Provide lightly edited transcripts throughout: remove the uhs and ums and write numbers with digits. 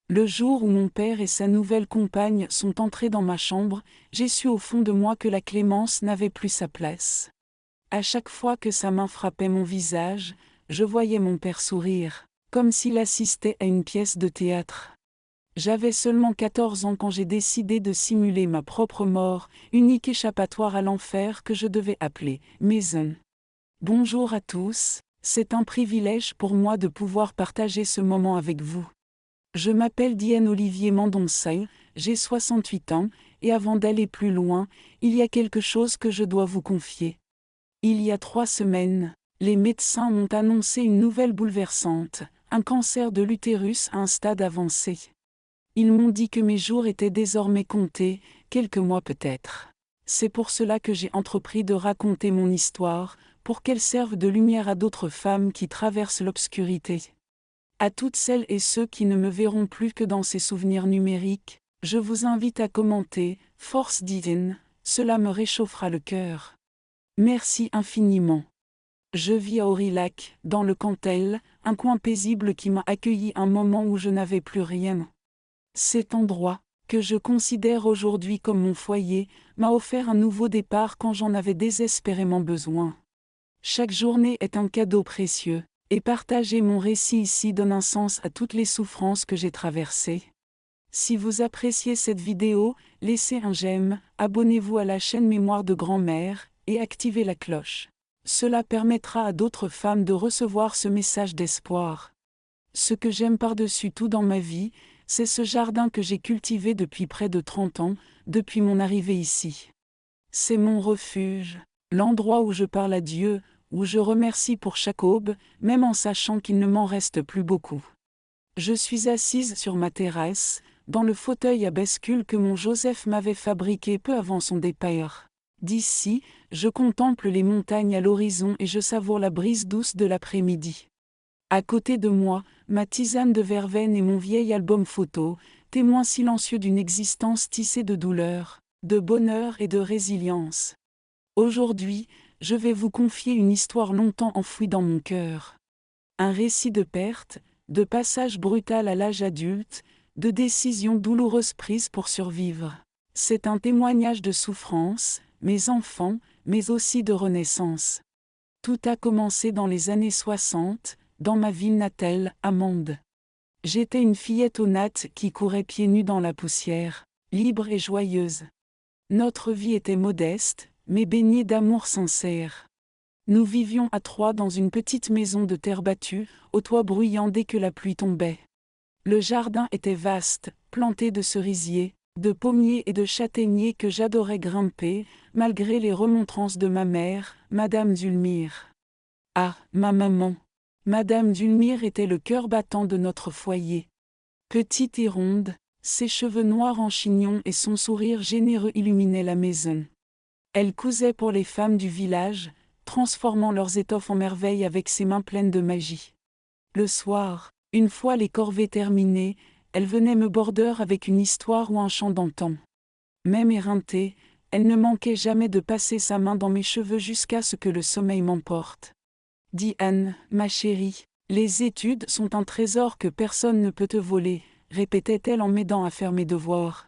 Le jour où mon père et sa nouvelle compagne sont entrés dans ma chambre, j'ai su au fond de moi que la clémence n'avait plus sa place. À chaque fois que sa main frappait mon visage, je voyais mon père sourire, comme s'il assistait à une pièce de théâtre. J'avais seulement 14 ans quand j'ai décidé de simuler ma propre mort, unique échappatoire à l'enfer que je devais appeler maison. Bonjour à tous, c'est un privilège pour moi de pouvoir partager ce moment avec vous. Je m'appelle Diane Olivier Mendonça, j'ai 68 ans, et avant d'aller plus loin, il y a quelque chose que je dois vous confier. Il y a 3 semaines, les médecins m'ont annoncé une nouvelle bouleversante, un cancer de l'utérus à un stade avancé. Ils m'ont dit que mes jours étaient désormais comptés, quelques mois peut-être. C'est pour cela que j'ai entrepris de raconter mon histoire, pour qu'elle serve de lumière à d'autres femmes qui traversent l'obscurité. À toutes celles et ceux qui ne me verront plus que dans ces souvenirs numériques, je vous invite à commenter, Force divine, cela me réchauffera le cœur. Merci infiniment. Je vis à Aurillac, dans le Cantal, un coin paisible qui m'a accueilli un moment où je n'avais plus rien. Cet endroit, que je considère aujourd'hui comme mon foyer, m'a offert un nouveau départ quand j'en avais désespérément besoin. Chaque journée est un cadeau précieux, et partager mon récit ici donne un sens à toutes les souffrances que j'ai traversées. Si vous appréciez cette vidéo, laissez un j'aime, abonnez-vous à la chaîne Mémoire de grand-mère, et activez la cloche. Cela permettra à d'autres femmes de recevoir ce message d'espoir. Ce que j'aime par-dessus tout dans ma vie, c'est ce jardin que j'ai cultivé depuis près de 30 ans, depuis mon arrivée ici. C'est mon refuge, l'endroit où je parle à Dieu, où je remercie pour chaque aube, même en sachant qu'il ne m'en reste plus beaucoup. Je suis assise sur ma terrasse, dans le fauteuil à bascule que mon Joseph m'avait fabriqué peu avant son départ. D'ici, je contemple les montagnes à l'horizon et je savoure la brise douce de l'après-midi. À côté de moi, ma tisane de verveine et mon vieil album photo, témoin silencieux d'une existence tissée de douleur, de bonheur et de résilience. Aujourd'hui, je vais vous confier une histoire longtemps enfouie dans mon cœur. Un récit de perte, de passage brutal à l'âge adulte, de décisions douloureuses prises pour survivre. C'est un témoignage de souffrance, mes enfants, mais aussi de renaissance. Tout a commencé dans les années 60, dans ma ville natale, à Mende. J'étais une fillette honnête qui courait pieds nus dans la poussière, libre et joyeuse. Notre vie était modeste, mais baignée d'amour sincère. Nous vivions à 3 dans une petite maison de terre battue, au toit bruyant dès que la pluie tombait. Le jardin était vaste, planté de cerisiers, de pommiers et de châtaigniers que j'adorais grimper, malgré les remontrances de ma mère, Madame Zulmire. Ah, ma maman! Madame Zulmire était le cœur battant de notre foyer. Petite et ronde, ses cheveux noirs en chignon et son sourire généreux illuminaient la maison. Elle cousait pour les femmes du village, transformant leurs étoffes en merveilles avec ses mains pleines de magie. Le soir, une fois les corvées terminées, elle venait me border avec une histoire ou un chant d'antan. Même éreintée, elle ne manquait jamais de passer sa main dans mes cheveux jusqu'à ce que le sommeil m'emporte. Diane, ma chérie, les études sont un trésor que personne ne peut te voler, répétait-elle en m'aidant à faire mes devoirs.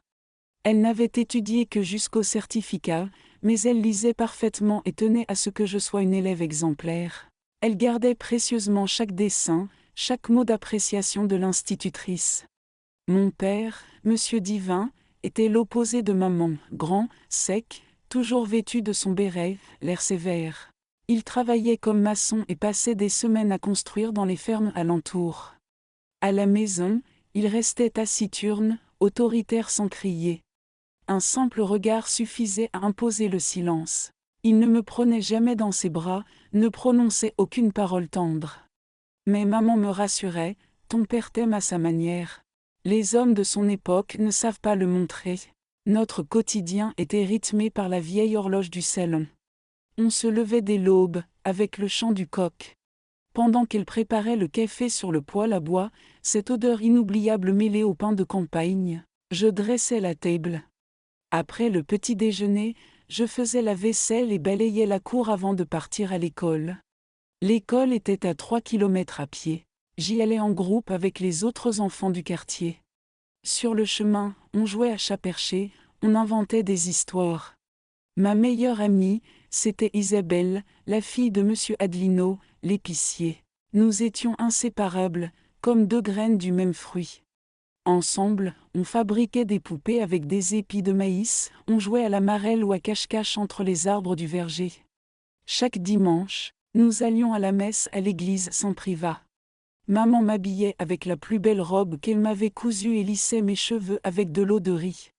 Elle n'avait étudié que jusqu'au certificat, mais elle lisait parfaitement et tenait à ce que je sois une élève exemplaire. Elle gardait précieusement chaque dessin, chaque mot d'appréciation de l'institutrice. Mon père, Monsieur Divin, était l'opposé de maman, grand, sec, toujours vêtu de son béret, l'air sévère. Il travaillait comme maçon et passait des semaines à construire dans les fermes alentours. À la maison, il restait taciturne, autoritaire sans crier. Un simple regard suffisait à imposer le silence. Il ne me prenait jamais dans ses bras, ne prononçait aucune parole tendre. Mais maman me rassurait, ton père t'aime à sa manière. Les hommes de son époque ne savent pas le montrer. Notre quotidien était rythmé par la vieille horloge du salon. On se levait dès l'aube, avec le chant du coq. Pendant qu'elle préparait le café sur le poêle à bois, cette odeur inoubliable mêlée au pain de campagne, je dressais la table. Après le petit déjeuner, je faisais la vaisselle et balayais la cour avant de partir à l'école. L'école était à 3 kilomètres à pied. J'y allais en groupe avec les autres enfants du quartier. Sur le chemin, on jouait à chat perché, on inventait des histoires. Ma meilleure amie, c'était Isabelle, la fille de monsieur Adelino, l'épicier. Nous étions inséparables, comme deux graines du même fruit. Ensemble, on fabriquait des poupées avec des épis de maïs, on jouait à la marelle ou à cache-cache entre les arbres du verger. Chaque dimanche, nous allions à la messe à l'église Saint-Privat. Maman m'habillait avec la plus belle robe qu'elle m'avait cousue et lissait mes cheveux avec de l'eau de riz.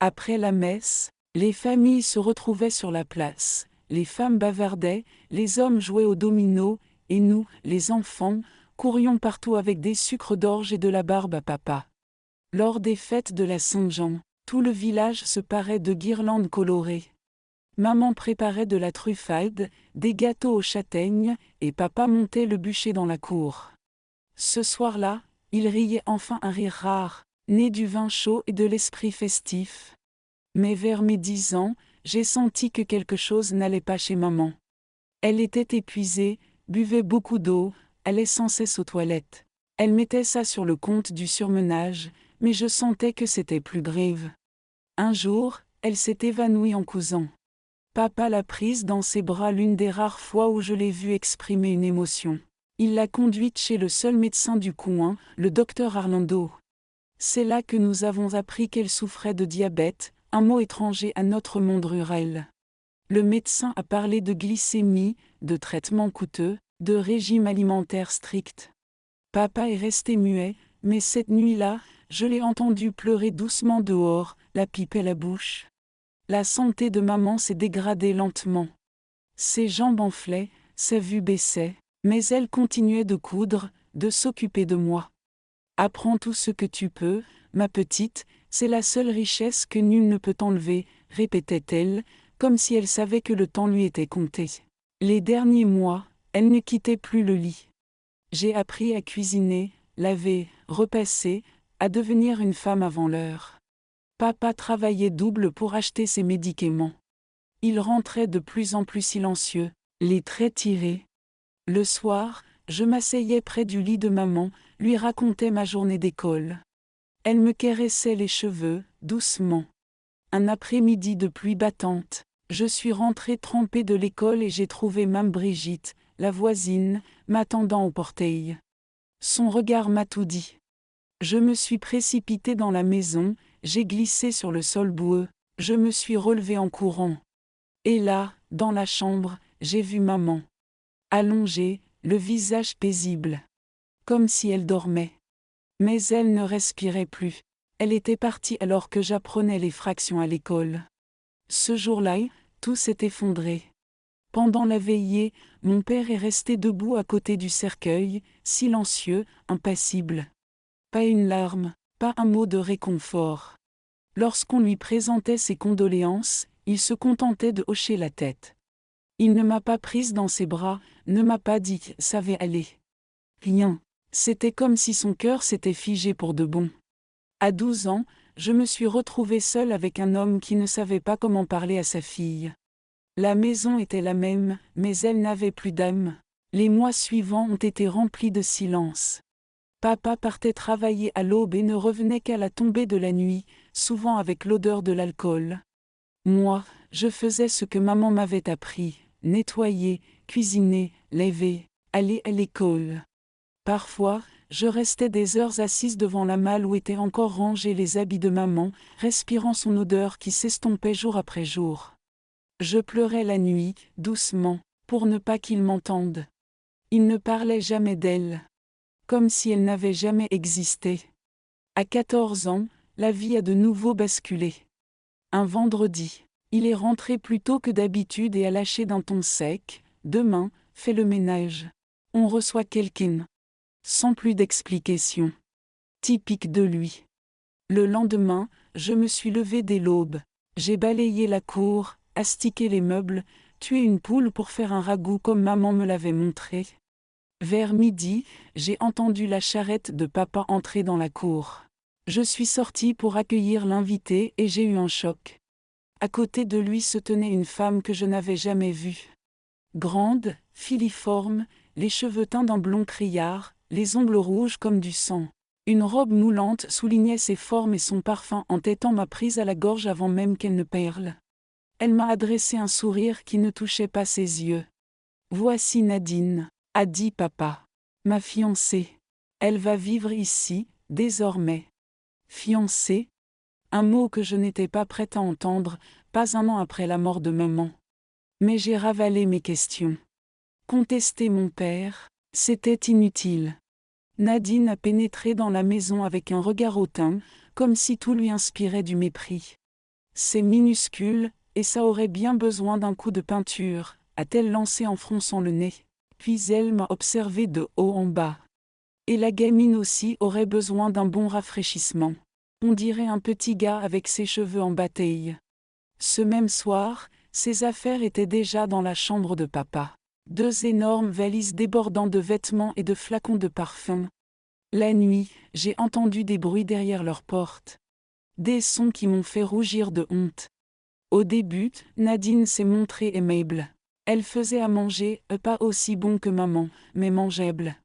Après la messe, les familles se retrouvaient sur la place, les femmes bavardaient, les hommes jouaient au domino, et nous, les enfants, courions partout avec des sucres d'orge et de la barbe à papa. Lors des fêtes de la Saint-Jean, tout le village se parait de guirlandes colorées. Maman préparait de la truffade, des gâteaux aux châtaignes, et papa montait le bûcher dans la cour. Ce soir-là, il riait enfin un rire rare, né du vin chaud et de l'esprit festif. Mais vers mes 10 ans, j'ai senti que quelque chose n'allait pas chez maman. Elle était épuisée, buvait beaucoup d'eau, allait sans cesse aux toilettes. Elle mettait ça sur le compte du surmenage, mais je sentais que c'était plus grave. Un jour, elle s'est évanouie en cousant. Papa l'a prise dans ses bras l'une des rares fois où je l'ai vue exprimer une émotion. Il l'a conduite chez le seul médecin du coin, le docteur Arlando. C'est là que nous avons appris qu'elle souffrait de diabète, un mot étranger à notre monde rural. Le médecin a parlé de glycémie, de traitements coûteux, de régime alimentaire strict. Papa est resté muet, mais cette nuit-là, je l'ai entendu pleurer doucement dehors, la pipe à la bouche. La santé de maman s'est dégradée lentement. Ses jambes enflaient, sa vue baissait, mais elle continuait de coudre, de s'occuper de moi. Apprends tout ce que tu peux, ma petite, c'est la seule richesse que nul ne peut enlever, répétait-elle, comme si elle savait que le temps lui était compté. Les derniers mois, elle ne quittait plus le lit. J'ai appris à cuisiner, laver, repasser, à devenir une femme avant l'heure. Papa travaillait double pour acheter ses médicaments. Il rentrait de plus en plus silencieux, les traits tirés. Le soir, je m'asseyais près du lit de maman, lui racontais ma journée d'école. Elle me caressait les cheveux, doucement. Un après-midi de pluie battante, je suis rentrée trempée de l'école et j'ai trouvé Mame Brigitte, la voisine, m'attendant au portail. Son regard m'a tout dit. Je me suis précipitée dans la maison, j'ai glissé sur le sol boueux, je me suis relevée en courant. Et là, dans la chambre, j'ai vu maman. Allongée, le visage paisible. Comme si elle dormait. Mais elle ne respirait plus. Elle était partie alors que j'apprenais les fractions à l'école. Ce jour-là, tout s'est effondré. Pendant la veillée, mon père est resté debout à côté du cercueil, silencieux, impassible. Pas une larme, pas un mot de réconfort. Lorsqu'on lui présentait ses condoléances, il se contentait de hocher la tête. Il ne m'a pas prise dans ses bras, ne m'a pas dit « ça va aller ». Rien. C'était comme si son cœur s'était figé pour de bon. À 12 ans, je me suis retrouvée seule avec un homme qui ne savait pas comment parler à sa fille. La maison était la même, mais elle n'avait plus d'âme. Les mois suivants ont été remplis de silence. Papa partait travailler à l'aube et ne revenait qu'à la tombée de la nuit, souvent avec l'odeur de l'alcool. Moi, je faisais ce que maman m'avait appris, nettoyer, cuisiner, laver, aller à l'école. Parfois, je restais des heures assise devant la malle où étaient encore rangés les habits de maman, respirant son odeur qui s'estompait jour après jour. Je pleurais la nuit, doucement, pour ne pas qu'il m'entende. Il ne parlait jamais d'elle. Comme si elle n'avait jamais existé. À 14 ans, la vie a de nouveau basculé. Un vendredi, il est rentré plus tôt que d'habitude et a lâché d'un ton sec « Demain, fais le ménage. On reçoit quelqu'un. » Sans plus d'explication. Typique de lui. Le lendemain, je me suis levée dès l'aube. J'ai balayé la cour, astiqué les meubles, tué une poule pour faire un ragoût comme maman me l'avait montré. Vers midi, j'ai entendu la charrette de papa entrer dans la cour. Je suis sortie pour accueillir l'invité et j'ai eu un choc. À côté de lui se tenait une femme que je n'avais jamais vue. Grande, filiforme, les cheveux teints d'un blond criard, les ongles rouges comme du sang. Une robe moulante soulignait ses formes et son parfum entêtant m'a prise à la gorge avant même qu'elle ne parle. Elle m'a adressé un sourire qui ne touchait pas ses yeux. « Voici Nadine, a dit papa. Ma fiancée. Elle va vivre ici, désormais. » Fiancée? Un mot que je n'étais pas prête à entendre, pas un an après la mort de maman. Mais j'ai ravalé mes questions. Contester mon père, c'était inutile. Nadine a pénétré dans la maison avec un regard hautain, comme si tout lui inspirait du mépris. C'est minuscule, et ça aurait bien besoin d'un coup de peinture, a-t-elle lancé en fronçant le nez. Puis elle m'a observé de haut en bas. Et la gamine aussi aurait besoin d'un bon rafraîchissement. On dirait un petit gars avec ses cheveux en bataille. Ce même soir, ses affaires étaient déjà dans la chambre de papa. 2 énormes valises débordant de vêtements et de flacons de parfum. La nuit, j'ai entendu des bruits derrière leur porte. Des sons qui m'ont fait rougir de honte. Au début, Nadine s'est montrée aimable. Elle faisait à manger, pas aussi bon que maman, mais mangeable.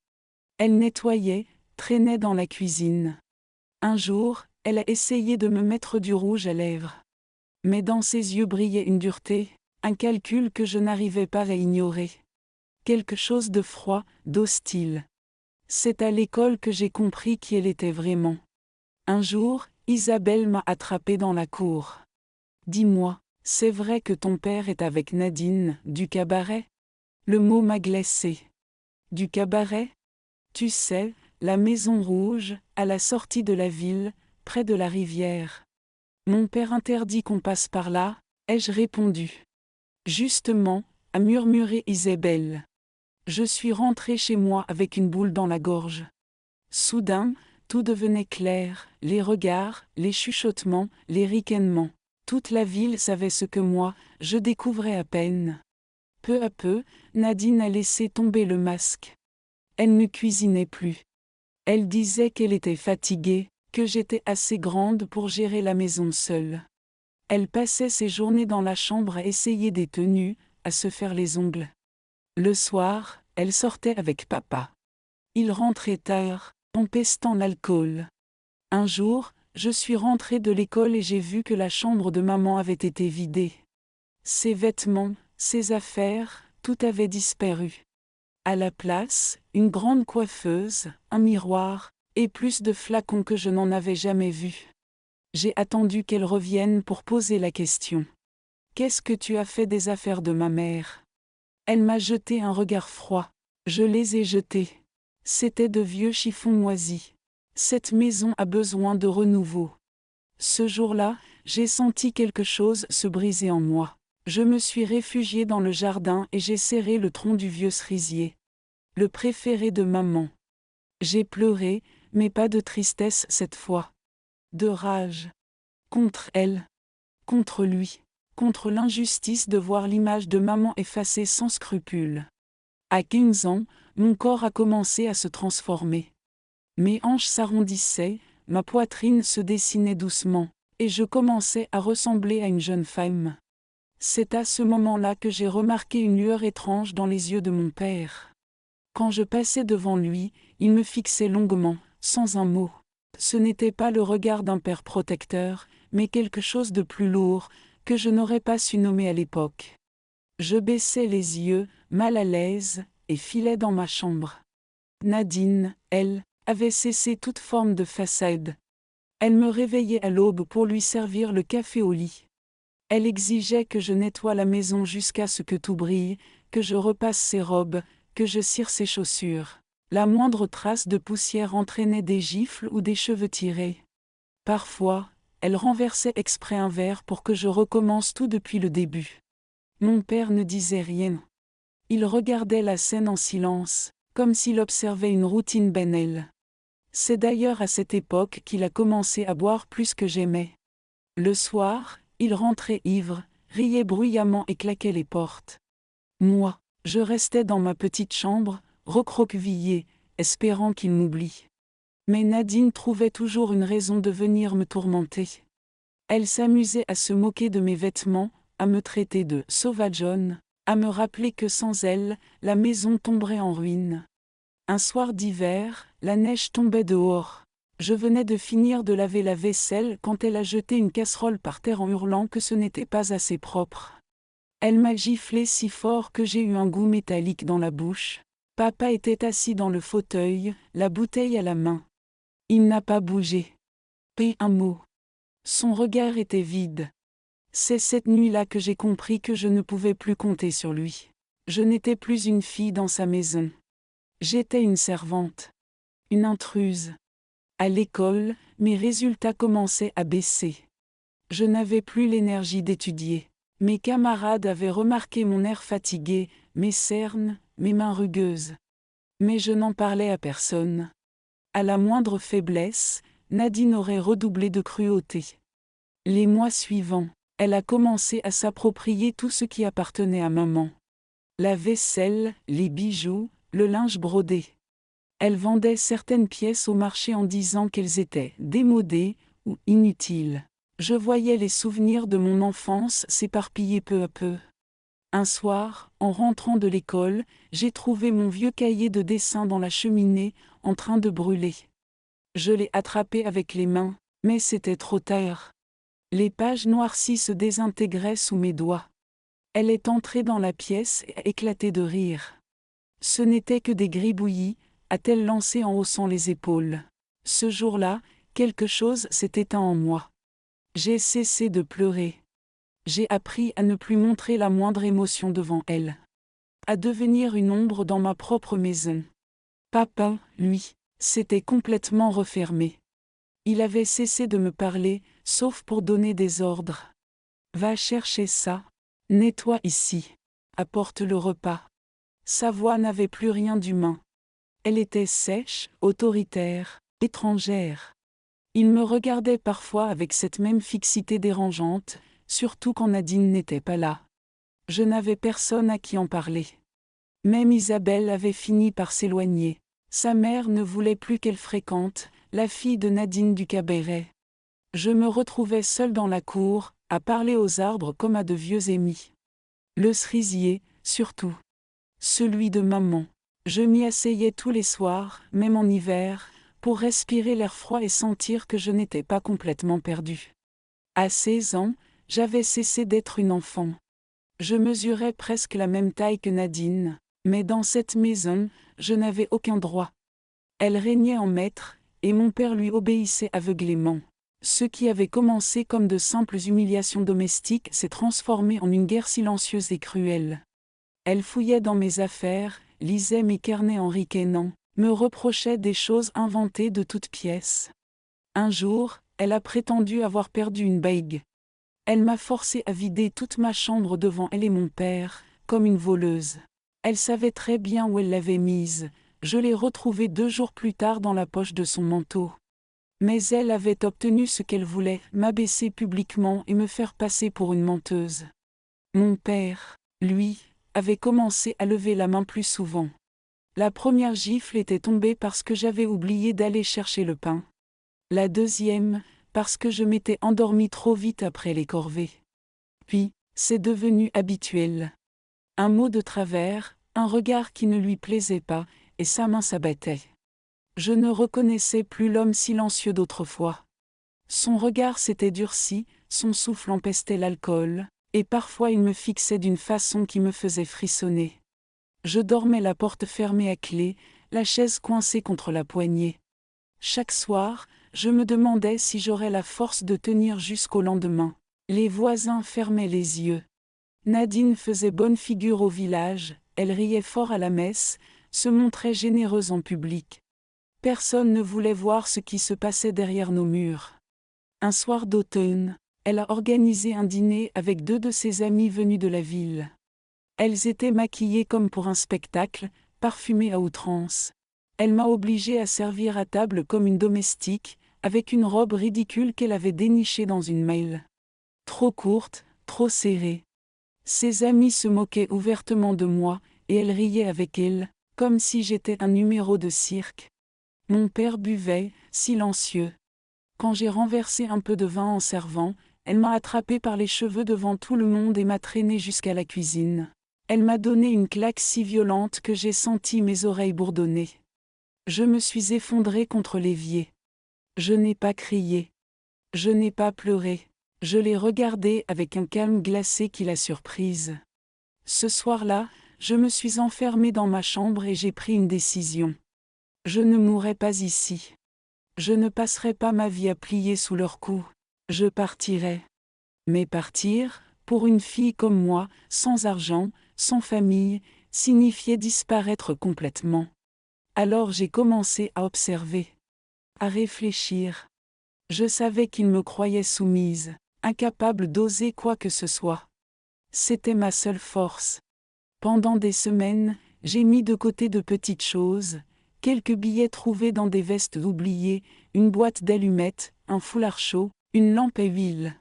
Elle nettoyait, traînait dans la cuisine. Un jour, elle a essayé de me mettre du rouge à lèvres. Mais dans ses yeux brillait une dureté, un calcul que je n'arrivais pas à ignorer. Quelque chose de froid, d'hostile. C'est à l'école que j'ai compris qui elle était vraiment. Un jour, Isabelle m'a attrapé dans la cour. « Dis-moi, c'est vrai que ton père est avec Nadine, du cabaret ?» Le mot m'a glacé. « Du cabaret ? Tu sais, la Maison Rouge, à la sortie de la ville, près de la rivière. Mon père interdit qu'on passe par là, ai-je répondu. Justement, a murmuré Isabelle. Je suis rentrée chez moi avec une boule dans la gorge. Soudain, tout devenait clair, les regards, les chuchotements, les ricanements. Toute la ville savait ce que moi, je découvrais à peine. Peu à peu, Nadine a laissé tomber le masque. Elle ne cuisinait plus. Elle disait qu'elle était fatiguée, que j'étais assez grande pour gérer la maison seule. Elle passait ses journées dans la chambre à essayer des tenues, à se faire les ongles. Le soir, elle sortait avec papa. Il rentrait tard, empestant l'alcool. Un jour, je suis rentrée de l'école et j'ai vu que la chambre de maman avait été vidée. Ses vêtements, ses affaires, tout avait disparu. À la place, une grande coiffeuse, un miroir, et plus de flacons que je n'en avais jamais vus. J'ai attendu qu'elle revienne pour poser la question. « Qu'est-ce que tu as fait des affaires de ma mère ?» Elle m'a jeté un regard froid. Je les ai jetés. C'étaient de vieux chiffons moisis. Cette maison a besoin de renouveau. Ce jour-là, j'ai senti quelque chose se briser en moi. Je me suis réfugiée dans le jardin et j'ai serré le tronc du vieux cerisier. Le préféré de maman. J'ai pleuré, mais pas de tristesse cette fois. De rage. Contre elle. Contre lui. Contre l'injustice de voir l'image de maman effacée sans scrupule. À 15 ans, mon corps a commencé à se transformer. Mes hanches s'arrondissaient, ma poitrine se dessinait doucement, et je commençais à ressembler à une jeune femme. C'est à ce moment-là que j'ai remarqué une lueur étrange dans les yeux de mon père. Quand je passais devant lui, il me fixait longuement, sans un mot. Ce n'était pas le regard d'un père protecteur, mais quelque chose de plus lourd, que je n'aurais pas su nommer à l'époque. Je baissais les yeux, mal à l'aise, et filais dans ma chambre. Nadine, elle, avait cessé toute forme de façade. Elle me réveillait à l'aube pour lui servir le café au lit. Elle exigeait que je nettoie la maison jusqu'à ce que tout brille, que je repasse ses robes, que je cire ses chaussures. La moindre trace de poussière entraînait des gifles ou des cheveux tirés. Parfois, elle renversait exprès un verre pour que je recommence tout depuis le début. Mon père ne disait rien. Il regardait la scène en silence, comme s'il observait une routine banale. C'est d'ailleurs à cette époque qu'il a commencé à boire plus que j'aimais. Le soir, il rentrait ivre, riait bruyamment et claquait les portes. Moi, je restais dans ma petite chambre, recroquevillée, espérant qu'il m'oublie. Mais Nadine trouvait toujours une raison de venir me tourmenter. Elle s'amusait à se moquer de mes vêtements, à me traiter de « sauvageonne », à me rappeler que sans elle, la maison tomberait en ruine. Un soir d'hiver, la neige tombait dehors. Je venais de finir de laver la vaisselle quand elle a jeté une casserole par terre en hurlant que ce n'était pas assez propre. Elle m'a giflé si fort que j'ai eu un goût métallique dans la bouche. Papa était assis dans le fauteuil, la bouteille à la main. Il n'a pas bougé. Pas un mot. Son regard était vide. C'est cette nuit-là que j'ai compris que je ne pouvais plus compter sur lui. Je n'étais plus une fille dans sa maison. J'étais une servante. Une intruse. À l'école, mes résultats commençaient à baisser. Je n'avais plus l'énergie d'étudier. Mes camarades avaient remarqué mon air fatigué, mes cernes, mes mains rugueuses. Mais je n'en parlais à personne. À la moindre faiblesse, Nadine aurait redoublé de cruauté. Les mois suivants, elle a commencé à s'approprier tout ce qui appartenait à maman. La vaisselle, les bijoux, le linge brodé. Elle vendait certaines pièces au marché en disant qu'elles étaient démodées ou inutiles. Je voyais les souvenirs de mon enfance s'éparpiller peu à peu. Un soir, en rentrant de l'école, j'ai trouvé mon vieux cahier de dessin dans la cheminée, en train de brûler. Je l'ai attrapé avec les mains, mais c'était trop tard. Les pages noircies se désintégraient sous mes doigts. Elle est entrée dans la pièce et a éclaté de rire. Ce n'était que des gribouillis, a-t-elle lancé en haussant les épaules. Ce jour-là, quelque chose s'est éteint en moi. J'ai cessé de pleurer. J'ai appris à ne plus montrer la moindre émotion devant elle. À devenir une ombre dans ma propre maison. Papa, lui, s'était complètement refermé. Il avait cessé de me parler, sauf pour donner des ordres. Va chercher ça. Nettoie ici. Apporte le repas. Sa voix n'avait plus rien d'humain. Elle était sèche, autoritaire, étrangère. Il me regardait parfois avec cette même fixité dérangeante, surtout quand Nadine n'était pas là. Je n'avais personne à qui en parler. Même Isabelle avait fini par s'éloigner. Sa mère ne voulait plus qu'elle fréquente, la fille de Nadine du cabaret. Je me retrouvais seule dans la cour, à parler aux arbres comme à de vieux amis. Le cerisier, surtout. Celui de maman. Je m'y asseyais tous les soirs, même en hiver, pour respirer l'air froid et sentir que je n'étais pas complètement perdue. À 16 ans, j'avais cessé d'être une enfant. Je mesurais presque la même taille que Nadine, mais dans cette maison, je n'avais aucun droit. Elle régnait en maître, et mon père lui obéissait aveuglément. Ce qui avait commencé comme de simples humiliations domestiques s'est transformé en une guerre silencieuse et cruelle. Elle fouillait dans mes affaires, lisait mes carnets en ricanant, me reprochait des choses inventées de toutes pièces. Un jour, elle a prétendu avoir perdu une bague. Elle m'a forcé à vider toute ma chambre devant elle et mon père, comme une voleuse. Elle savait très bien où elle l'avait mise. Je l'ai retrouvée 2 jours plus tard dans la poche de son manteau. Mais elle avait obtenu ce qu'elle voulait, m'abaisser publiquement et me faire passer pour une menteuse. Mon père, lui, avait commencé à lever la main plus souvent. La première gifle était tombée parce que j'avais oublié d'aller chercher le pain. La deuxième, parce que je m'étais endormie trop vite après les corvées. Puis, c'est devenu habituel. Un mot de travers, un regard qui ne lui plaisait pas, et sa main s'abattait. Je ne reconnaissais plus l'homme silencieux d'autrefois. Son regard s'était durci, son souffle empestait l'alcool, et parfois il me fixait d'une façon qui me faisait frissonner. Je dormais la porte fermée à clé, la chaise coincée contre la poignée. Chaque soir, je me demandais si j'aurais la force de tenir jusqu'au lendemain. Les voisins fermaient les yeux. Nadine faisait bonne figure au village, elle riait fort à la messe, se montrait généreuse en public. Personne ne voulait voir ce qui se passait derrière nos murs. Un soir d'automne, elle a organisé un dîner avec 2 de ses amies venues de la ville. Elles étaient maquillées comme pour un spectacle, parfumées à outrance. Elle m'a obligée à servir à table comme une domestique, avec une robe ridicule qu'elle avait dénichée dans une malle. Trop courte, trop serrée. Ses amies se moquaient ouvertement de moi, et elle riait avec elle, comme si j'étais un numéro de cirque. Mon père buvait, silencieux. Quand j'ai renversé un peu de vin en servant, elle m'a attrapé par les cheveux devant tout le monde et m'a traîné jusqu'à la cuisine. Elle m'a donné une claque si violente que j'ai senti mes oreilles bourdonner. Je me suis effondrée contre l'évier. Je n'ai pas crié. Je n'ai pas pleuré. Je l'ai regardé avec un calme glacé qui l'a surprise. Ce soir-là, je me suis enfermée dans ma chambre et j'ai pris une décision. Je ne mourrai pas ici. Je ne passerai pas ma vie à plier sous leurs coups. Je partirai. Mais partir, pour une fille comme moi, sans argent, sans famille, signifiait disparaître complètement. Alors j'ai commencé à observer, à réfléchir. Je savais qu'ils me croyaient soumise, incapable d'oser quoi que ce soit. C'était ma seule force. Pendant des semaines, j'ai mis de côté de petites choses, quelques billets trouvés dans des vestes oubliées, une boîte d'allumettes, un foulard chaud, une lampe à huile.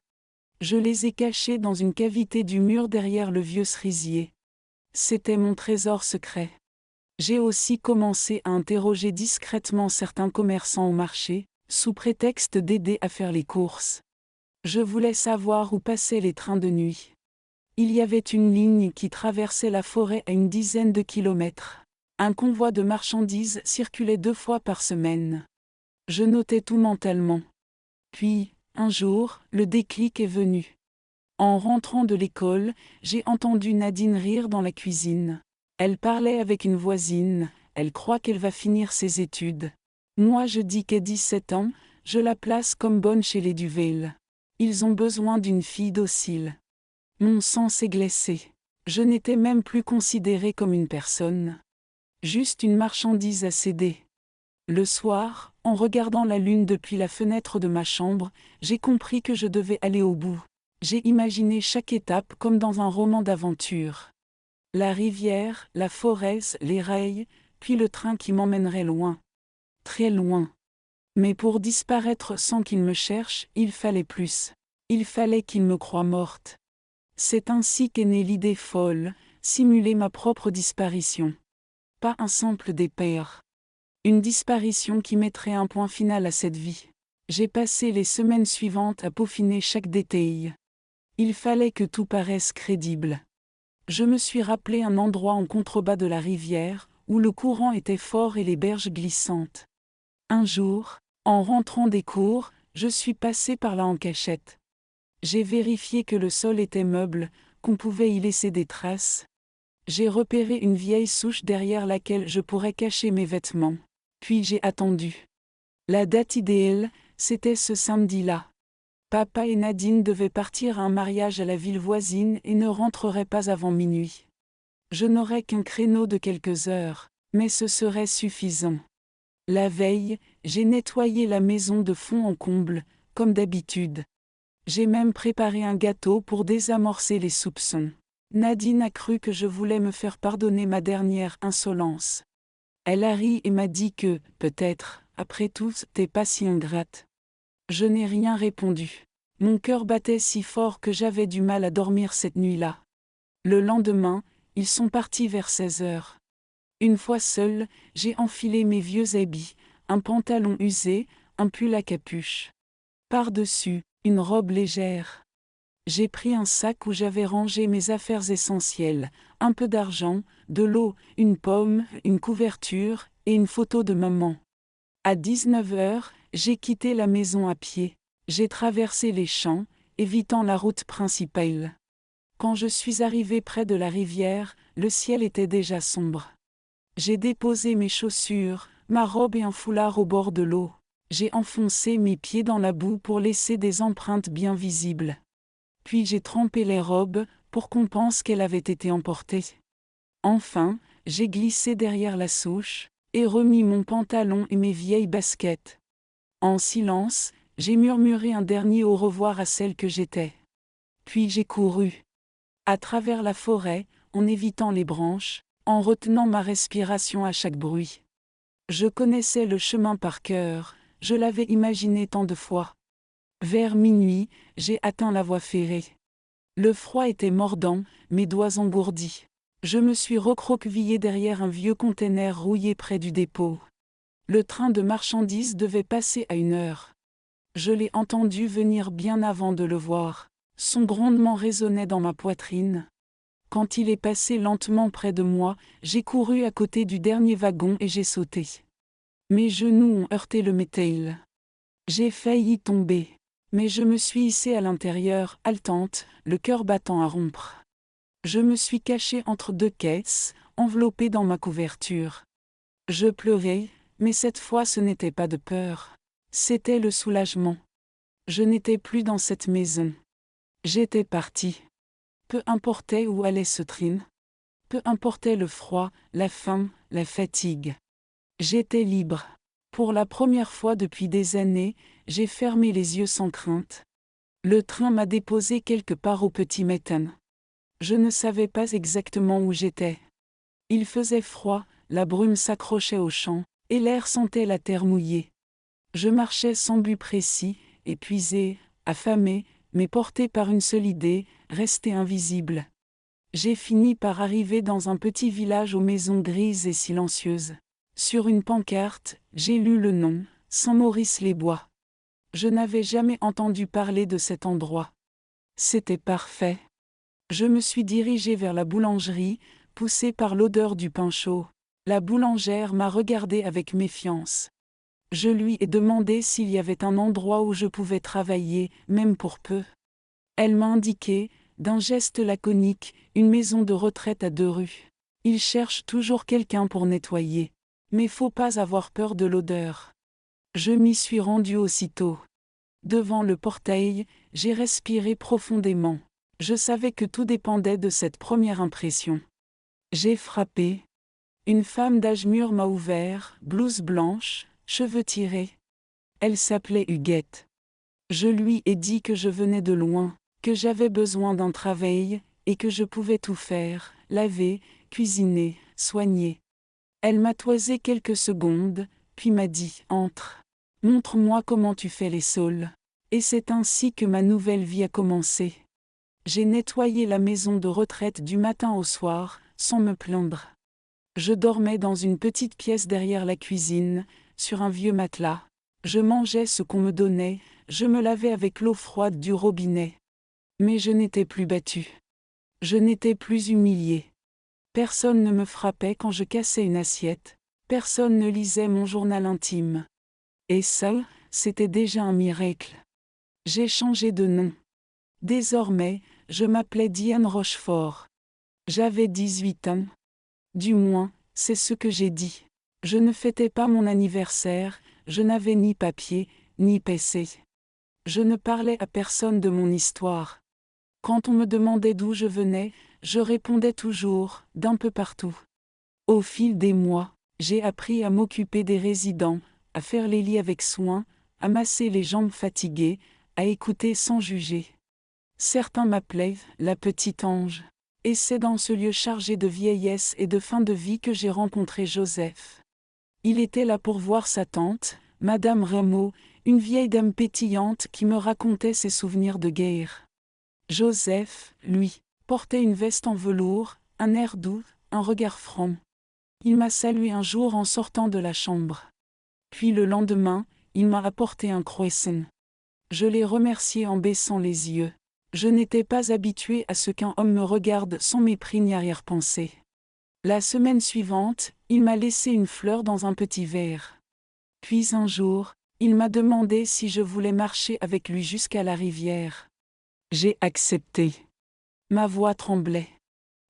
Je les ai cachés dans une cavité du mur derrière le vieux cerisier. C'était mon trésor secret. J'ai aussi commencé à interroger discrètement certains commerçants au marché, sous prétexte d'aider à faire les courses. Je voulais savoir où passaient les trains de nuit. Il y avait une ligne qui traversait la forêt à une dizaine de kilomètres. Un convoi de marchandises circulait 2 fois par semaine. Je notais tout mentalement. Puis, un jour, le déclic est venu. En rentrant de l'école, j'ai entendu Nadine rire dans la cuisine. Elle parlait avec une voisine, elle croit qu'elle va finir ses études. Moi je dis qu'à 17 ans, je la place comme bonne chez les Duvel. Ils ont besoin d'une fille docile. Mon sang s'est glacé. Je n'étais même plus considérée comme une personne. Juste une marchandise à céder. Le soir, en regardant la lune depuis la fenêtre de ma chambre, j'ai compris que je devais aller au bout. J'ai imaginé chaque étape comme dans un roman d'aventure. La rivière, la forêt, les rails, puis le train qui m'emmènerait loin. Très loin. Mais pour disparaître sans qu'il me cherche, il fallait plus. Il fallait qu'il me croie morte. C'est ainsi qu'est née l'idée folle, simuler ma propre disparition. Pas un simple départ. Une disparition qui mettrait un point final à cette vie. J'ai passé les semaines suivantes à peaufiner chaque détail. Il fallait que tout paraisse crédible. Je me suis rappelé un endroit en contrebas de la rivière, où le courant était fort et les berges glissantes. Un jour, en rentrant des cours, je suis passé par là en cachette. J'ai vérifié que le sol était meuble, qu'on pouvait y laisser des traces. J'ai repéré une vieille souche derrière laquelle je pourrais cacher mes vêtements. Puis j'ai attendu. La date idéale, c'était ce samedi-là. Papa et Nadine devaient partir à un mariage à la ville voisine et ne rentreraient pas avant minuit. Je n'aurais qu'un créneau de quelques heures, mais ce serait suffisant. La veille, j'ai nettoyé la maison de fond en comble, comme d'habitude. J'ai même préparé un gâteau pour désamorcer les soupçons. Nadine a cru que je voulais me faire pardonner ma dernière insolence. Elle a ri et m'a dit que, peut-être, après tout, t'es pas si ingrate. Je n'ai rien répondu. Mon cœur battait si fort que j'avais du mal à dormir cette nuit-là. Le lendemain, ils sont partis vers 16 heures. Une fois seule, j'ai enfilé mes vieux habits, un pantalon usé, un pull à capuche. Par-dessus, une robe légère. J'ai pris un sac où j'avais rangé mes affaires essentielles, un peu d'argent, de l'eau, une pomme, une couverture et une photo de maman. À 19 heures, j'ai quitté la maison à pied. J'ai traversé les champs, évitant la route principale. Quand je suis arrivé près de la rivière, le ciel était déjà sombre. J'ai déposé mes chaussures, ma robe et un foulard au bord de l'eau. J'ai enfoncé mes pieds dans la boue pour laisser des empreintes bien visibles. Puis j'ai trempé les robes, pour qu'on pense qu'elles avaient été emportées. Enfin, j'ai glissé derrière la souche, et remis mon pantalon et mes vieilles baskets. En silence, j'ai murmuré un dernier au revoir à celle que j'étais. Puis j'ai couru. À travers la forêt, en évitant les branches, en retenant ma respiration à chaque bruit. Je connaissais le chemin par cœur, je l'avais imaginé tant de fois. Vers minuit, j'ai atteint la voie ferrée. Le froid était mordant, mes doigts engourdis. Je me suis recroquevillé derrière un vieux container rouillé près du dépôt. Le train de marchandises devait passer à 1 heure. Je l'ai entendu venir bien avant de le voir. Son grondement résonnait dans ma poitrine. Quand il est passé lentement près de moi, j'ai couru à côté du dernier wagon et j'ai sauté. Mes genoux ont heurté le métal. J'ai failli tomber. Mais je me suis hissée à l'intérieur, haletante, le cœur battant à rompre. Je me suis cachée entre deux caisses, enveloppée dans ma couverture. Je pleurais, mais cette fois ce n'était pas de peur. C'était le soulagement. Je n'étais plus dans cette maison. J'étais partie. Peu importait où allait ce train. Peu importait le froid, la faim, la fatigue. J'étais libre. Pour la première fois depuis des années, j'ai fermé les yeux sans crainte. Le train m'a déposé quelque part au Petit Matin. Je ne savais pas exactement où j'étais. Il faisait froid, la brume s'accrochait aux champs, et l'air sentait la terre mouillée. Je marchais sans but précis, épuisé, affamé, mais porté par une seule idée, rester invisible. J'ai fini par arriver dans un petit village aux maisons grises et silencieuses. Sur une pancarte, j'ai lu le nom, Saint-Maurice-les-Bois. Je n'avais jamais entendu parler de cet endroit. C'était parfait. Je me suis dirigée vers la boulangerie, poussée par l'odeur du pain chaud. La boulangère m'a regardée avec méfiance. Je lui ai demandé s'il y avait un endroit où je pouvais travailler, même pour peu. Elle m'a indiqué, d'un geste laconique, une maison de retraite à 2 rues. Ils cherchent toujours quelqu'un pour nettoyer. Mais faut pas avoir peur de l'odeur. Je m'y suis rendue aussitôt. Devant le portail, j'ai respiré profondément. Je savais que tout dépendait de cette première impression. J'ai frappé. Une femme d'âge mûr m'a ouvert, blouse blanche, cheveux tirés. Elle s'appelait Huguette. Je lui ai dit que je venais de loin, que j'avais besoin d'un travail, et que je pouvais tout faire, laver, cuisiner, soigner. Elle m'a toisé quelques secondes, puis m'a dit « Entre. Montre-moi comment tu fais les saules. » Et c'est ainsi que ma nouvelle vie a commencé. J'ai nettoyé la maison de retraite du matin au soir, sans me plaindre. Je dormais dans une petite pièce derrière la cuisine, sur un vieux matelas. Je mangeais ce qu'on me donnait, je me lavais avec l'eau froide du robinet. Mais je n'étais plus battue. Je n'étais plus humiliée. Personne ne me frappait quand je cassais une assiette, personne ne lisait mon journal intime. Et ça, c'était déjà un miracle. J'ai changé de nom. Désormais, je m'appelais Diane Rochefort. J'avais 18 ans. Du moins, c'est ce que j'ai dit. Je ne fêtais pas mon anniversaire, je n'avais ni papier, ni PC. Je ne parlais à personne de mon histoire. Quand on me demandait d'où je venais, je répondais toujours, d'un peu partout. Au fil des mois, j'ai appris à m'occuper des résidents, à faire les lits avec soin, à masser les jambes fatiguées, à écouter sans juger. Certains m'appelaient la petite ange. Et c'est dans ce lieu chargé de vieillesse et de fin de vie que j'ai rencontré Joseph. Il était là pour voir sa tante, Madame Rameau, une vieille dame pétillante qui me racontait ses souvenirs de guerre. Joseph, lui, portait une veste en velours, un air doux, un regard franc. Il m'a salué un jour en sortant de la chambre. Puis le lendemain, il m'a apporté un croissant. Je l'ai remercié en baissant les yeux. Je n'étais pas habituée à ce qu'un homme me regarde sans mépris ni arrière-pensée. La semaine suivante, il m'a laissé une fleur dans un petit verre. Puis un jour, il m'a demandé si je voulais marcher avec lui jusqu'à la rivière. J'ai accepté. Ma voix tremblait.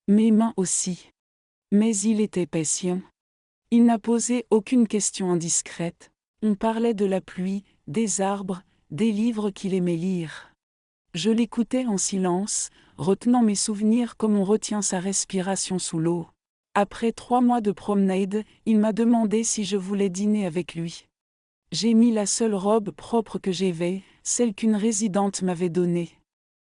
Mes mains aussi. Mais il était patient. Il n'a posé aucune question indiscrète. On parlait de la pluie, des arbres, des livres qu'il aimait lire. Je l'écoutais en silence, retenant mes souvenirs comme on retient sa respiration sous l'eau. Après 3 mois de promenade, il m'a demandé si je voulais dîner avec lui. J'ai mis la seule robe propre que j'avais, celle qu'une résidente m'avait donnée.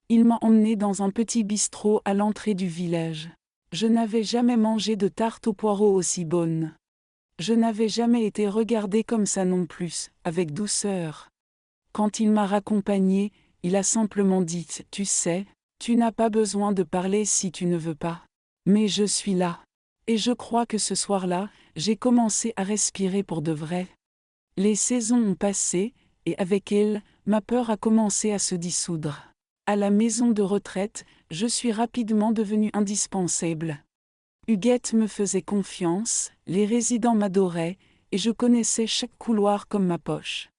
Il m'a emmené dans un petit bistrot à l'entrée du village. Je n'avais jamais mangé de tarte aux poireaux aussi bonne. Je n'avais jamais été regardée comme ça non plus, avec douceur. Quand il m'a raccompagnée, il a simplement dit « Tu sais, tu n'as pas besoin de parler si tu ne veux pas. Mais je suis là. » Et je crois que ce soir-là, j'ai commencé à respirer pour de vrai. Les saisons ont passé, et avec elles, ma peur a commencé à se dissoudre. À la maison de retraite, je suis rapidement devenue indispensable. Huguette me faisait confiance, les résidents m'adoraient, et je connaissais chaque couloir comme ma poche.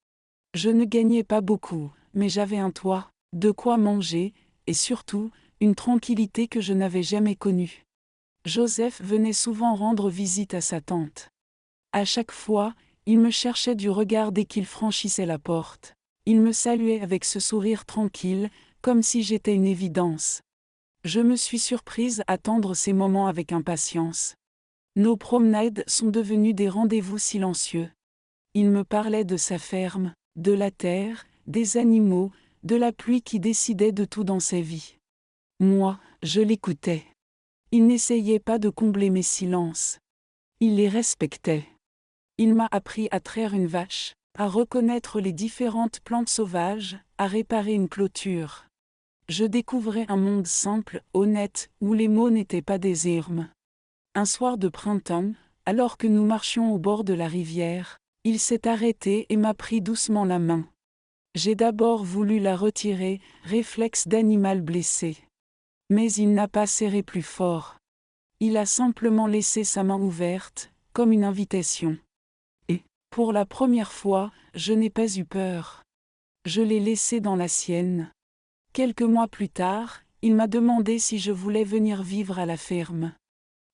Je ne gagnais pas beaucoup, mais j'avais un toit, de quoi manger, et surtout, une tranquillité que je n'avais jamais connue. Joseph venait souvent rendre visite à sa tante. À chaque fois, il me cherchait du regard dès qu'il franchissait la porte. Il me saluait avec ce sourire tranquille, comme si j'étais une évidence. Je me suis surprise à attendre ces moments avec impatience. Nos promenades sont devenues des rendez-vous silencieux. Il me parlait de sa ferme, de la terre, des animaux, de la pluie qui décidait de tout dans sa vie. Moi, je l'écoutais. Il n'essayait pas de combler mes silences. Il les respectait. Il m'a appris à traire une vache, à reconnaître les différentes plantes sauvages, à réparer une clôture. Je découvrais un monde simple, honnête, où les mots n'étaient pas des irmes. Un soir de printemps, alors que nous marchions au bord de la rivière, il s'est arrêté et m'a pris doucement la main. J'ai d'abord voulu la retirer, réflexe d'animal blessé. Mais il n'a pas serré plus fort. Il a simplement laissé sa main ouverte, comme une invitation. Et, pour la première fois, je n'ai pas eu peur. Je l'ai laissé dans la sienne. Quelques mois plus tard, il m'a demandé si je voulais venir vivre à la ferme.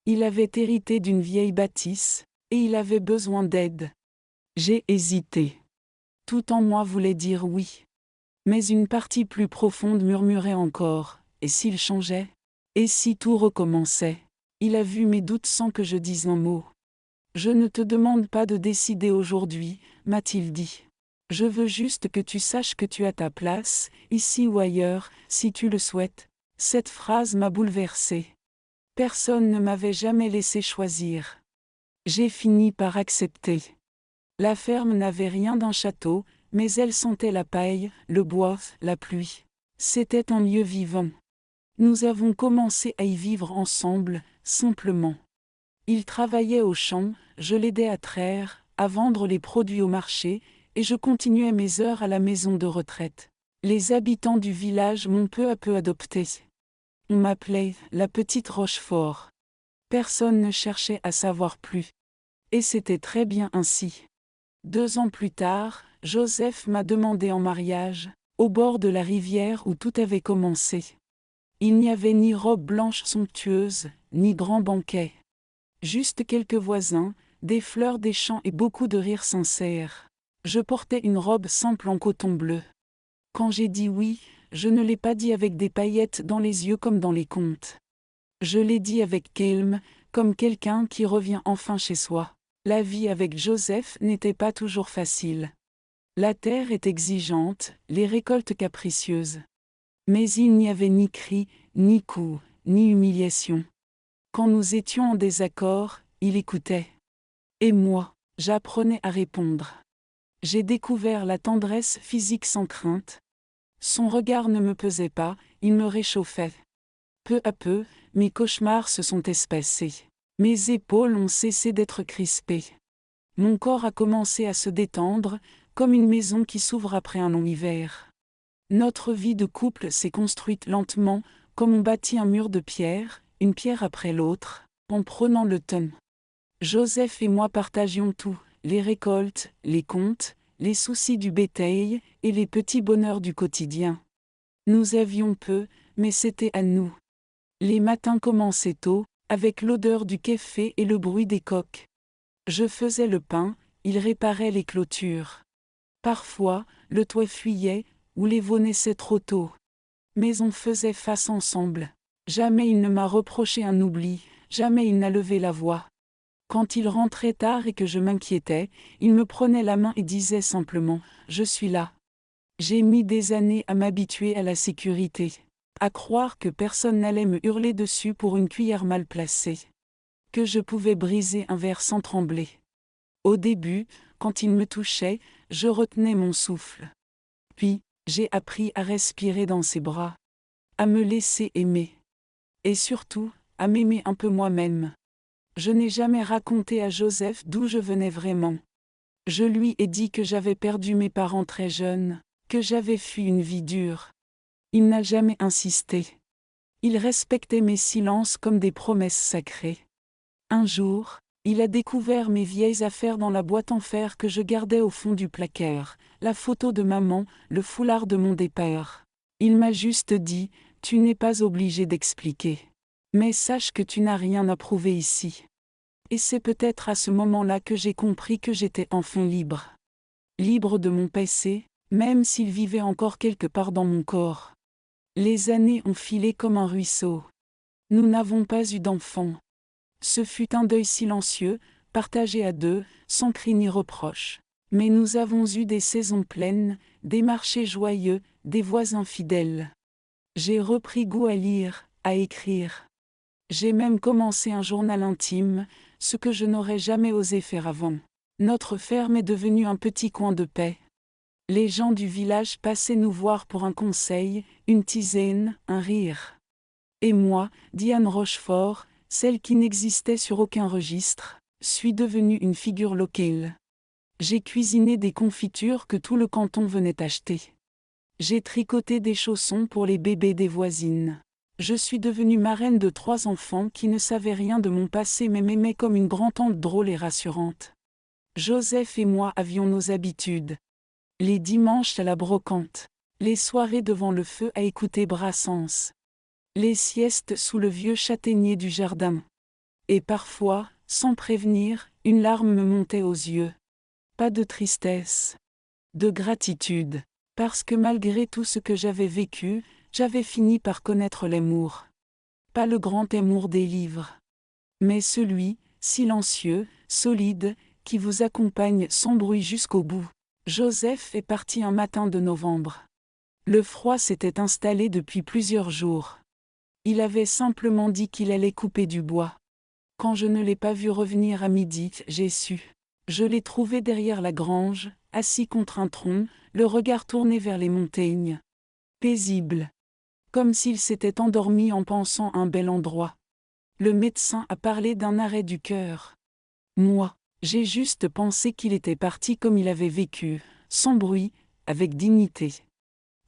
Il avait hérité d'une vieille bâtisse, et il avait besoin d'aide. J'ai hésité. Tout en moi voulait dire oui. Mais une partie plus profonde murmurait encore, et s'il changeait? Et si tout recommençait? Il a vu mes doutes sans que je dise un mot. Je ne te demande pas de décider aujourd'hui, m'a-t-il dit. Je veux juste que tu saches que tu as ta place, ici ou ailleurs, si tu le souhaites. Cette phrase m'a bouleversée. Personne ne m'avait jamais laissé choisir. J'ai fini par accepter. La ferme n'avait rien d'un château, mais elle sentait la paille, le bois, la pluie. C'était un lieu vivant. Nous avons commencé à y vivre ensemble, simplement. Il travaillait au champ, je l'aidais à traire, à vendre les produits au marché, et je continuais mes heures à la maison de retraite. Les habitants du village m'ont peu à peu adopté. On m'appelait la petite Rochefort. Personne ne cherchait à savoir plus. Et c'était très bien ainsi. 2 ans plus tard, Joseph m'a demandé en mariage, au bord de la rivière où tout avait commencé. Il n'y avait ni robe blanche somptueuse, ni grand banquet. Juste quelques voisins, des fleurs des champs et beaucoup de rires sincères. Je portais une robe simple en coton bleu. Quand j'ai dit oui, je ne l'ai pas dit avec des paillettes dans les yeux comme dans les contes. Je l'ai dit avec calme, comme quelqu'un qui revient enfin chez soi. La vie avec Joseph n'était pas toujours facile. La terre est exigeante, les récoltes capricieuses. Mais il n'y avait ni cris, ni coups, ni humiliation. Quand nous étions en désaccord, il écoutait. Et moi, j'apprenais à répondre. J'ai découvert la tendresse physique sans crainte. Son regard ne me pesait pas, il me réchauffait. Peu à peu, mes cauchemars se sont espacés. Mes épaules ont cessé d'être crispées. Mon corps a commencé à se détendre, comme une maison qui s'ouvre après un long hiver. Notre vie de couple s'est construite lentement, comme on bâtit un mur de pierre, une pierre après l'autre, en prenant le temps. Joseph et moi partagions tout, les récoltes, les comptes, les soucis du bétail et les petits bonheurs du quotidien. Nous avions peu, mais c'était à nous. Les matins commençaient tôt, avec l'odeur du café et le bruit des coqs. Je faisais le pain, il réparait les clôtures. Parfois, le toit fuyait, ou les veaux naissaient trop tôt. Mais on faisait face ensemble. Jamais il ne m'a reproché un oubli, jamais il n'a levé la voix. Quand il rentrait tard et que je m'inquiétais, il me prenait la main et disait simplement « Je suis là ». J'ai mis des années à m'habituer à la sécurité, à croire que personne n'allait me hurler dessus pour une cuillère mal placée, que je pouvais briser un verre sans trembler. Au début, quand il me touchait, je retenais mon souffle. Puis, j'ai appris à respirer dans ses bras, à me laisser aimer. Et surtout, à m'aimer un peu moi-même. Je n'ai jamais raconté à Joseph d'où je venais vraiment. Je lui ai dit que j'avais perdu mes parents très jeunes, que j'avais fui une vie dure. Il n'a jamais insisté. Il respectait mes silences comme des promesses sacrées. Un jour, Il a découvert mes vieilles affaires dans la boîte en fer que je gardais au fond du placard, la photo de maman, le foulard de mon départ. Il m'a juste dit, tu n'es pas obligé d'expliquer. Mais sache que tu n'as rien à prouver ici. Et c'est peut-être à ce moment-là que j'ai compris que j'étais enfin libre. Libre de mon passé, même s'il vivait encore quelque part dans mon corps. Les années ont filé comme un ruisseau. Nous n'avons pas eu d'enfants. Ce fut un deuil silencieux, partagé à deux, sans cri ni reproche. Mais nous avons eu des saisons pleines, des marchés joyeux, des voisins fidèles. J'ai repris goût à lire, à écrire. J'ai même commencé un journal intime, ce que je n'aurais jamais osé faire avant. Notre ferme est devenue un petit coin de paix. Les gens du village passaient nous voir pour un conseil, une tisane, un rire. Et moi, Diane Rochefort, celle qui n'existait sur aucun registre, suis devenue une figure locale. J'ai cuisiné des confitures que tout le canton venait acheter. J'ai tricoté des chaussons pour les bébés des voisines. Je suis devenue marraine de 3 enfants qui ne savaient rien de mon passé mais m'aimaient comme une grand-tante drôle et rassurante. Joseph et moi avions nos habitudes. Les dimanches à la brocante. Les soirées devant le feu à écouter Brassens. Les siestes sous le vieux châtaignier du jardin. Et parfois, sans prévenir, une larme me montait aux yeux. Pas de tristesse. De gratitude. Parce que malgré tout ce que j'avais vécu, j'avais fini par connaître l'amour. Pas le grand amour des livres. Mais celui, silencieux, solide, qui vous accompagne sans bruit jusqu'au bout. Joseph est parti un matin de novembre. Le froid s'était installé depuis plusieurs jours. Il avait simplement dit qu'il allait couper du bois. Quand je ne l'ai pas vu revenir à midi, j'ai su. Je l'ai trouvé derrière la grange, assis contre un tronc, le regard tourné vers les montagnes. Paisible. Comme s'il s'était endormi en pensant à un bel endroit. Le médecin a parlé d'un arrêt du cœur. Moi, j'ai juste pensé qu'il était parti comme il avait vécu, sans bruit, avec dignité.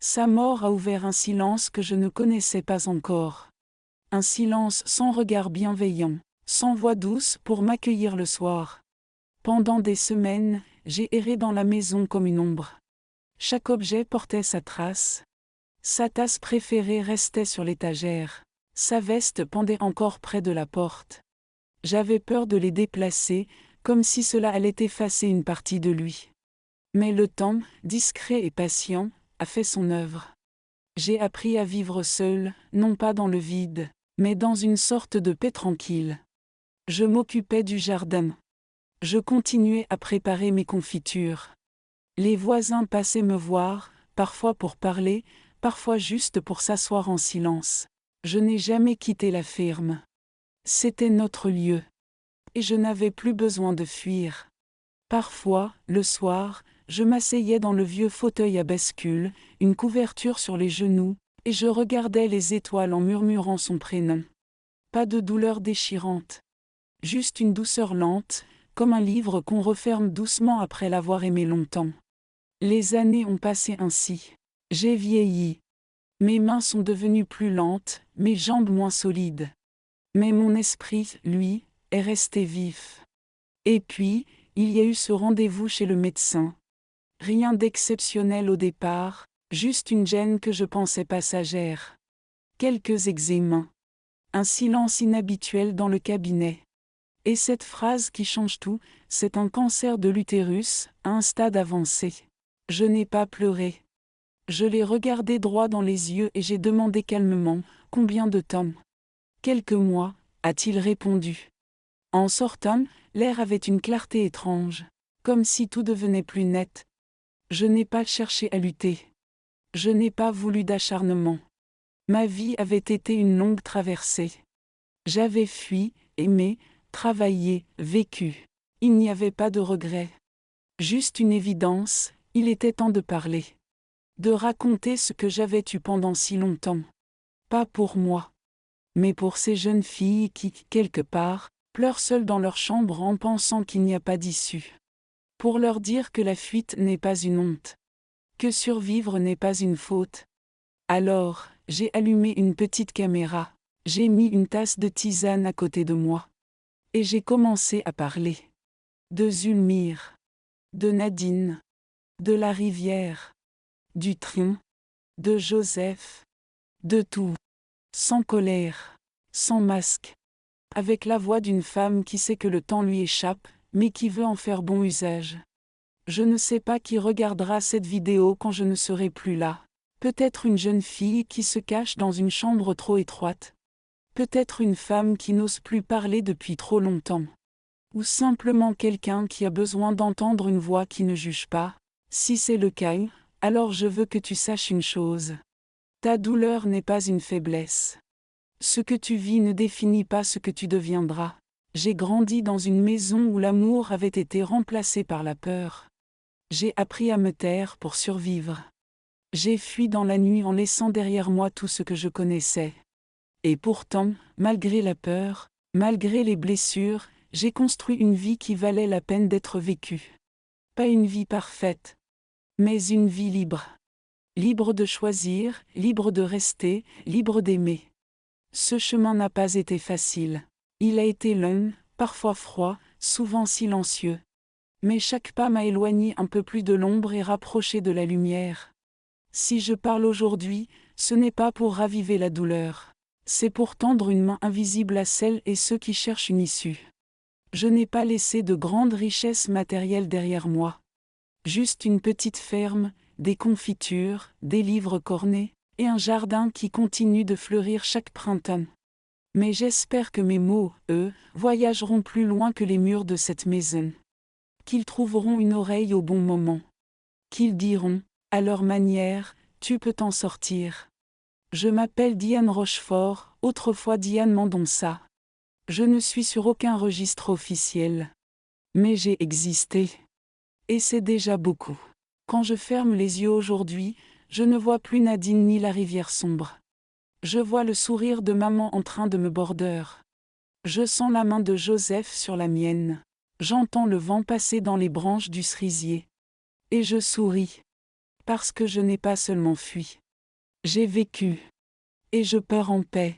Sa mort a ouvert un silence que je ne connaissais pas encore. Un silence sans regard bienveillant, sans voix douce pour m'accueillir le soir. Pendant des semaines, j'ai erré dans la maison comme une ombre. Chaque objet portait sa trace. Sa tasse préférée restait sur l'étagère. Sa veste pendait encore près de la porte. J'avais peur de les déplacer, comme si cela allait effacer une partie de lui. Mais le temps, discret et patient, a fait son œuvre. J'ai appris à vivre seul, non pas dans le vide, mais dans une sorte de paix tranquille. Je m'occupais du jardin. Je continuais à préparer mes confitures. Les voisins passaient me voir, parfois pour parler, parfois juste pour s'asseoir en silence. Je n'ai jamais quitté la ferme. C'était notre lieu. Et je n'avais plus besoin de fuir. Parfois, le soir, je m'asseyais dans le vieux fauteuil à bascule, une couverture sur les genoux, et je regardais les étoiles en murmurant son prénom. Pas de douleur déchirante. Juste une douceur lente, comme un livre qu'on referme doucement après l'avoir aimé longtemps. Les années ont passé ainsi. J'ai vieilli. Mes mains sont devenues plus lentes, mes jambes moins solides. Mais mon esprit, lui, est resté vif. Et puis, il y a eu ce rendez-vous chez le médecin. Rien d'exceptionnel au départ, juste une gêne que je pensais passagère. Quelques examens. Un silence inhabituel dans le cabinet. Et cette phrase qui change tout, c'est un cancer de l'utérus, à un stade avancé. Je n'ai pas pleuré. Je l'ai regardé droit dans les yeux et j'ai demandé calmement, combien de temps ? Quelques mois, a-t-il répondu. En sortant, l'air avait une clarté étrange, comme si tout devenait plus net. Je n'ai pas cherché à lutter. Je n'ai pas voulu d'acharnement. Ma vie avait été une longue traversée. J'avais fui, aimé, travaillé, vécu. Il n'y avait pas de regret. Juste une évidence, il était temps de parler. De raconter ce que j'avais eu pendant si longtemps. Pas pour moi. Mais pour ces jeunes filles qui, quelque part, pleurent seules dans leur chambre en pensant qu'il n'y a pas d'issue. Pour leur dire que la fuite n'est pas une honte. Que survivre n'est pas une faute. Alors, j'ai allumé une petite caméra. J'ai mis une tasse de tisane à côté de moi. Et j'ai commencé à parler. De Zulmire. De Nadine. De la rivière. Du train. De Joseph. De tout. Sans colère. Sans masque. Avec la voix d'une femme qui sait que le temps lui échappe, mais qui veut en faire bon usage. Je ne sais pas qui regardera cette vidéo quand je ne serai plus là. Peut-être une jeune fille qui se cache dans une chambre trop étroite. Peut-être une femme qui n'ose plus parler depuis trop longtemps. Ou simplement quelqu'un qui a besoin d'entendre une voix qui ne juge pas. Si c'est le cas, alors je veux que tu saches une chose. Ta douleur n'est pas une faiblesse. Ce que tu vis ne définit pas ce que tu deviendras. J'ai grandi dans une maison où l'amour avait été remplacé par la peur. J'ai appris à me taire pour survivre. J'ai fui dans la nuit en laissant derrière moi tout ce que je connaissais. Et pourtant, malgré la peur, malgré les blessures, j'ai construit une vie qui valait la peine d'être vécue. Pas une vie parfaite, mais une vie libre. Libre de choisir, libre de rester, libre d'aimer. Ce chemin n'a pas été facile. Il a été long, parfois froid, souvent silencieux. Mais chaque pas m'a éloigné un peu plus de l'ombre et rapproché de la lumière. Si je parle aujourd'hui, ce n'est pas pour raviver la douleur. C'est pour tendre une main invisible à celles et ceux qui cherchent une issue. Je n'ai pas laissé de grandes richesses matérielles derrière moi. Juste une petite ferme, des confitures, des livres cornés, et un jardin qui continue de fleurir chaque printemps. Mais j'espère que mes mots, eux, voyageront plus loin que les murs de cette maison. Qu'ils trouveront une oreille au bon moment. Qu'ils diront, à leur manière, tu peux t'en sortir. Je m'appelle Diane Rochefort, autrefois Diane Mendonça. Je ne suis sur aucun registre officiel. Mais j'ai existé. Et c'est déjà beaucoup. Quand je ferme les yeux aujourd'hui, je ne vois plus Nadine ni la rivière sombre. Je vois le sourire de maman en train de me border. Je sens la main de Joseph sur la mienne. J'entends le vent passer dans les branches du cerisier. Et je souris. Parce que je n'ai pas seulement fui. J'ai vécu. Et je pars en paix.